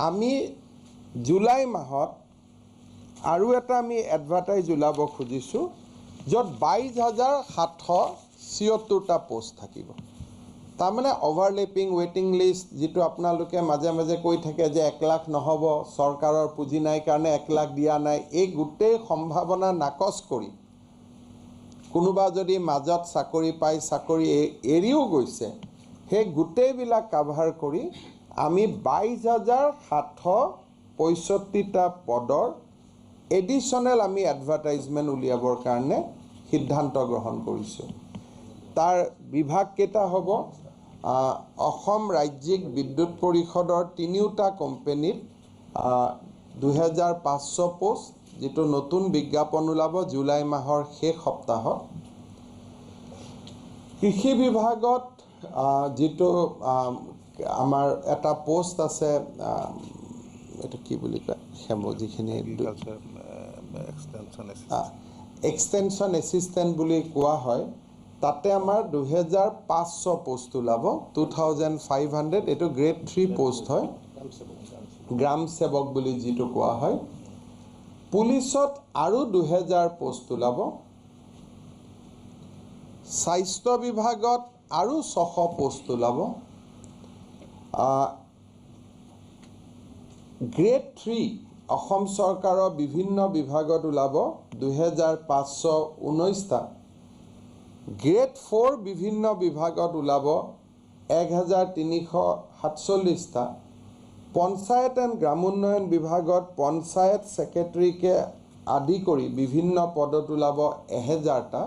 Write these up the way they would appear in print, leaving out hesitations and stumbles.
আমি জুলাই মাহত আৰু এটা আমি এডভাৰটাইজ ওলাব খুজিছোঁ য'ত 22,776টা পোষ্ট থাকিব তাৰমানে অভাৰলেপিং ৱেটিং লিষ্ট যিটো আপোনালোকে মাজে মাজে কৈ থাকে যে 1 লাখ নহ'ব চৰকাৰৰ পুঁজি নাই কাৰণে 1 লাখ দিয়া নাই এই গোটেই সম্ভাৱনা নাকচ কৰি কোনোবা যদি মাজত চাকৰি পাই চাকৰি এৰিও গৈছে সেই গোটেইবিলাক কাভাৰ কৰি আমি 22,765টা পদৰ এডিশ্যনেল আমি এডভাৰটাইজমেণ্ট উলিয়াবৰ কাৰণে সিদ্ধান্ত গ্ৰহণ কৰিছোঁ তাৰ বিভাগ কেইটা হ'ব অসম ৰাজ্যিক বিদ্যুৎ পৰিষদৰ 3টা কোম্পানীত 2,500 পোষ্ট যেটো নতুন বিজ্ঞাপন ওলাব জুলাই মাহৰ শেষ সপ্তাহত কৃষি বিভাগত যেটো আমাৰ এটা পোষ্ট আছে এটা কি বুলি কয় হেমজিখিনি এক্সটেনশন এসিস্টেন্ট বুলি কোৱা হয় তাতে আমাৰ 2,500 পোষ্ট ওলাব 2,500 এটো গ্ৰেড 3 পোষ্ট হয় গ্ৰাম সেৱক বুলি যেটো কোৱা হয় পুলিচত আৰু 2,000 পোষ্ট ওলাব স্বাস্থ্য বিভাগত আৰু 600 পোষ্ট ওলাব গ্ৰেড 3 অসম চৰকাৰৰ বিভিন্ন বিভাগত ওলাব 2,519টা গ্ৰেড 4 বিভিন্ন বিভাগত ওলাব 1,347টা পঞ্চায়ত এণ্ড গ্ৰামোন্নয়ন বিভাগত পঞ্চায়ত সেক্ৰেটাৰীকে আদি কৰি বিভিন্ন পদত ওলাব 1,000টা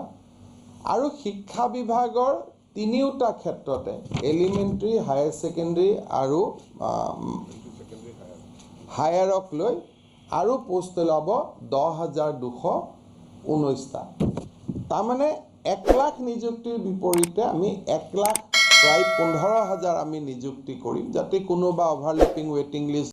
আৰু শিক্ষা বিভাগৰ 3টা ক্ষেত্ৰতে এলিমেন্টাৰী হায়াৰ সেকেন্ডাৰী আৰু হায়াৰক লৈ আৰু পোষ্ট ওলাব 10,219টা তাৰমানে 1 লাখ নিযুক্তিৰ বিপৰীতে আমি 1 লাখ প্ৰায় 15,000 আমি নিযুক্তি কৰিম যাতে কোনোবা অভাৰলেপিং ৱেটিং লিষ্ট